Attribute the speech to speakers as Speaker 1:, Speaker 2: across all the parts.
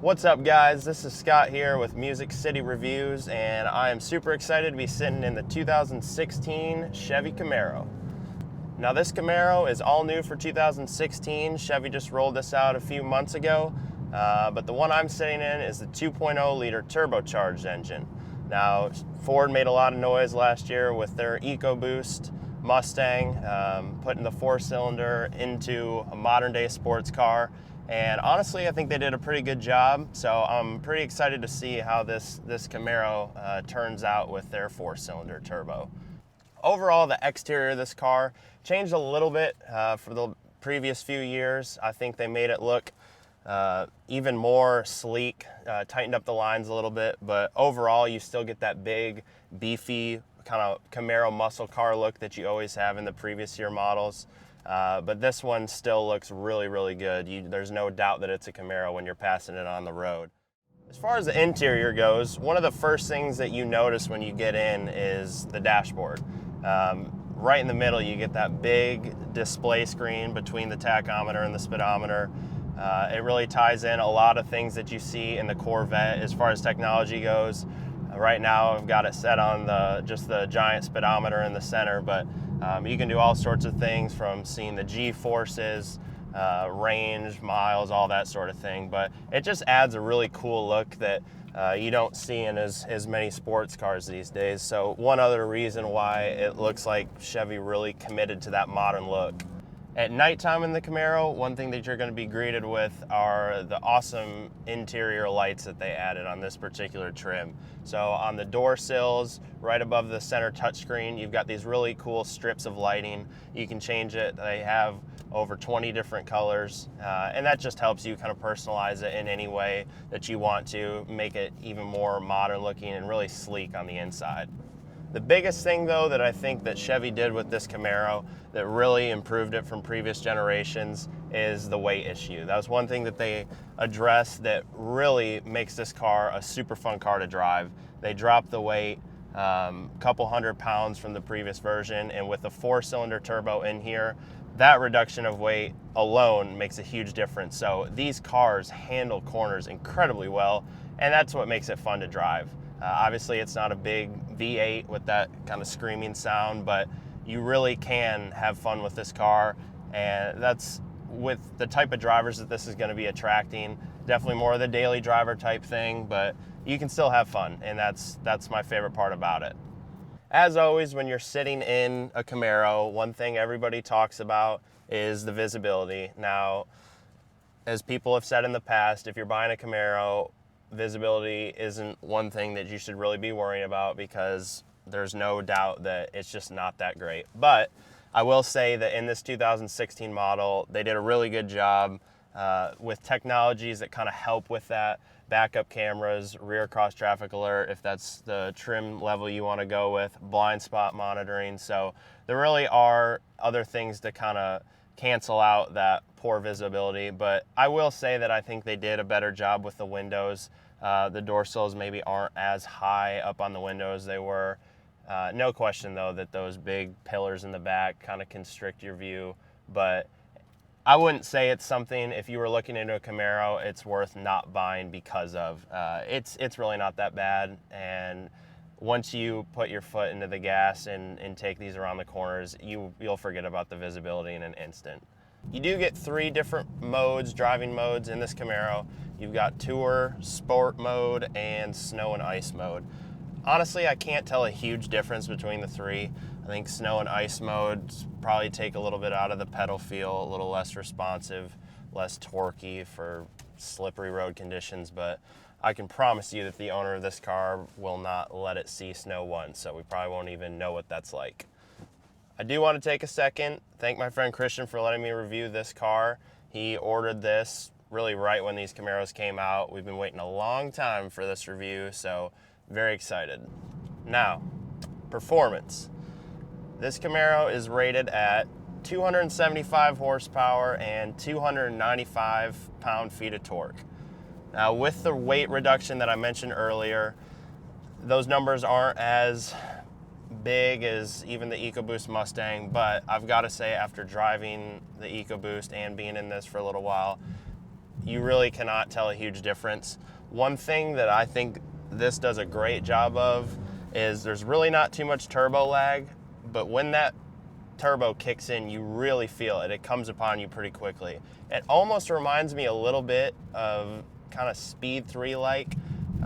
Speaker 1: What's up, guys? This is Scott here with Music City Reviews, and I am super excited to be sitting in the 2016 Chevy Camaro. Now, this Camaro is all new for 2016. Chevy just rolled this out a few months ago, but the one I'm sitting in is the 2.0 liter turbocharged engine. Now, Ford made a lot of noise last year with their EcoBoost Mustang, putting the four-cylinder into a modern-day sports car. And honestly, I think they did a pretty good job. So I'm pretty excited to see how this Camaro turns out with their four-cylinder turbo. Overall, the exterior of this car changed a little bit for the previous few years. I think they made it look even more sleek, tightened up the lines a little bit, but overall you still get that big, beefy kind of Camaro muscle car look that you always have in the previous year models. But this one still looks really, really good. There's no doubt that it's a Camaro when you're passing it on the road. As far as the interior goes, one of the first things that you notice when you get in is the dashboard. Right in the middle, you get that big display screen between the tachometer and the speedometer. It really ties in a lot of things that you see in the Corvette as far as technology goes. Right now, I've got it set on just the giant speedometer in the center, but you can do all sorts of things from seeing the G-forces, range, miles, all that sort of thing. But it just adds a really cool look that you don't see in as many sports cars these days. So one other reason why it looks like Chevy really committed to that modern look. At nighttime in the Camaro, one thing that you're going to be greeted with are the awesome interior lights that they added on this particular trim. So on the door sills, right above the center touchscreen, you've got these really cool strips of lighting. You can change it. They have over 20 different colors, and that just helps you kind of personalize it in any way that you want to, make it even more modern looking and really sleek on the inside. The biggest thing, though, that I think that Chevy did with this Camaro that really improved it from previous generations is the weight issue. That was one thing that they addressed that really makes this car a super fun car to drive. They dropped the weight a couple 100 pounds from the previous version, and with the four-cylinder turbo in here, that reduction of weight alone makes a huge difference. So these cars handle corners incredibly well, and that's what makes it fun to drive. Obviously, it's not a big V8 with that kind of screaming sound, but you really can have fun with this car, and that's with the type of drivers that this is going to be attracting. Definitely more of the daily driver type thing, but you can still have fun, and that's my favorite part about it. As always, when you're sitting in a Camaro, one thing everybody talks about is the visibility. Now, as people have said in the past, if you're buying a Camaro, visibility isn't one thing that you should really be worrying about because there's no doubt that it's just not that great. But I will say that in this 2016 model, they did a really good job with technologies that kind of help with that. Backup cameras, rear cross traffic alert, if that's the trim level you want to go with, blind spot monitoring. So there really are other things to kind of cancel out that poor visibility. But I will say that I think they did a better job with the windows. The door sills maybe aren't as high up on the windows they were. No question, though, that those big pillars in the back kind of constrict your view. But I wouldn't say it's something, if you were looking into a Camaro, it's worth not buying because of. It's really not that bad. And once you put your foot into the gas and take these around the corners, you'll forget about the visibility in an instant. You do get 3 different modes, driving modes in this Camaro. You've got Tour, Sport mode, and Snow and Ice mode. Honestly, I can't tell a huge difference between the 3. I think Snow and Ice modes probably take a little bit out of the pedal feel, a little less responsive, less torquey for slippery road conditions, but I can promise you that the owner of this car will not let it see snow once, so we probably won't even know what that's like. I do want to take a second, thank my friend Christian for letting me review this car. He ordered this really right when these Camaros came out. We've been waiting a long time for this review, so very excited. Now, performance. This Camaro is rated at 275 horsepower and 295 pound-feet of torque. Now, with the weight reduction that I mentioned earlier, those numbers aren't as big as even the EcoBoost Mustang, but I've got to say, after driving the EcoBoost and being in this for a little while, you really cannot tell a huge difference. One thing that I think this does a great job of is there's really not too much turbo lag, but when that turbo kicks in, you really feel it. It comes upon you pretty quickly. It almost reminds me a little bit of kind of Speed 3 like.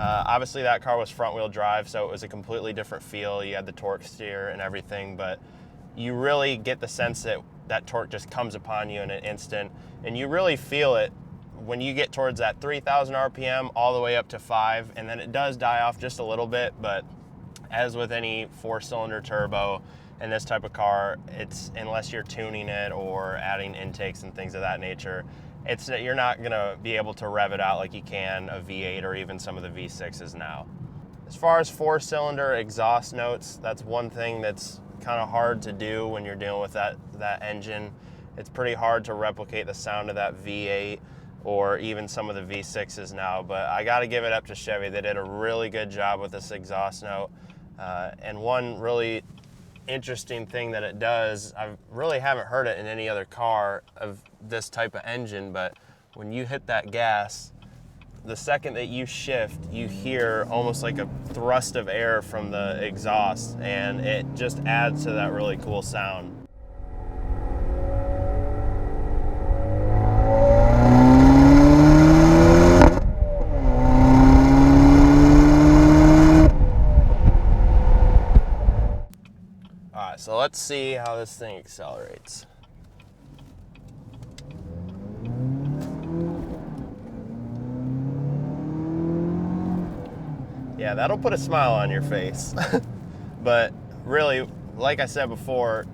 Speaker 1: Obviously that car was front wheel drive, so it was a completely different feel. You had the torque steer and everything, but you really get the sense that that torque just comes upon you in an instant, and you really feel it when you get towards that 3,000 RPM all the way up to 5, and then it does die off just a little bit. But as with any 4-cylinder turbo in this type of car, it's, unless you're tuning it or adding intakes and things of that nature, you're not gonna be able to rev it out like you can a V8 or even some of the V6s now. As far as 4-cylinder exhaust notes, that's one thing that's kind of hard to do when you're dealing with that engine. It's pretty hard to replicate the sound of that V8 or even some of the V6s now, but I gotta give it up to Chevy. They did a really good job with this exhaust note. And one really interesting thing that it does, I really haven't heard it in any other car of this type of engine, but when you hit that gas, the second that you shift, you hear almost like a thrust of air from the exhaust, and it just adds to that really cool sound. All right, so let's see how this thing accelerates. Yeah, that'll put a smile on your face. But really, like I said before,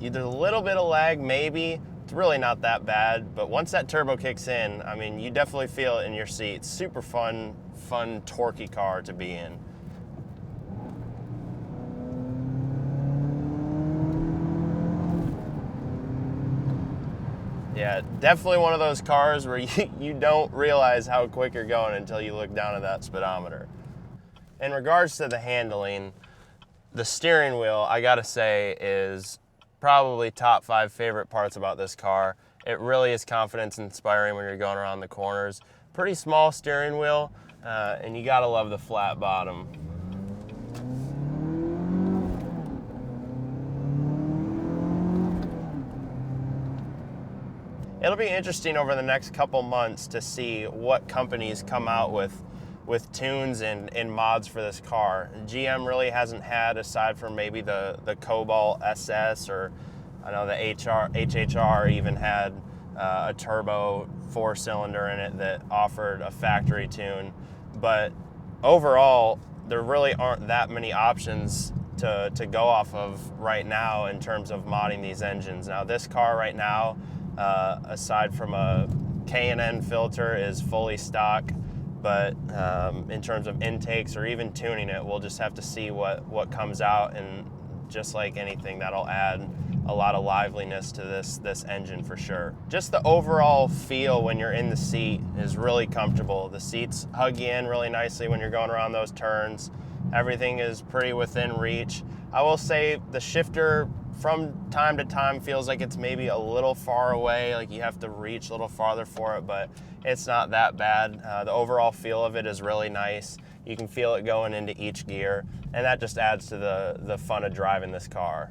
Speaker 1: there's a little bit of lag maybe. It's really not that bad, but once that turbo kicks in, I mean, you definitely feel it in your seat. It's super fun, torquey car to be in. Yeah, definitely one of those cars where you don't realize how quick you're going until you look down at that speedometer. In regards to the handling, the steering wheel, I gotta say, is probably top 5 favorite parts about this car. It really is confidence inspiring when you're going around the corners. Pretty small steering wheel, and you gotta love the flat bottom. It'll be interesting over the next couple months to see what companies come out with tunes and mods for this car. GM really hasn't had, aside from maybe the Cobalt SS, or I know the HHR even had a turbo 4-cylinder in it that offered a factory tune. But overall, there really aren't that many options to go off of right now in terms of modding these engines. Now this car right now, aside from a K&N filter, is fully stock. But in terms of intakes or even tuning it, we'll just have to see what comes out, and just like anything, that'll add a lot of liveliness to this engine for sure. Just the overall feel when you're in the seat is really comfortable. The seats hug you in really nicely when you're going around those turns. Everything is pretty within reach. I will say the shifter from time to time feels like it's maybe a little far away, like you have to reach a little farther for it, but it's not that bad. The overall feel of it is really nice. You can feel it going into each gear, and that just adds to the fun of driving this car.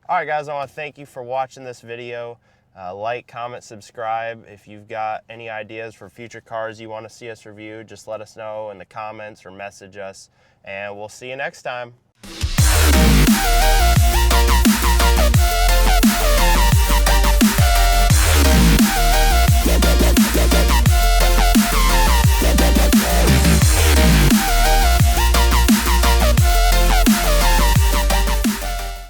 Speaker 1: All right, guys, I want to thank you for watching this video. Like, comment, subscribe. If you've got any ideas for future cars you want to see us review, just let us know in the comments or message us, and we'll see you next time.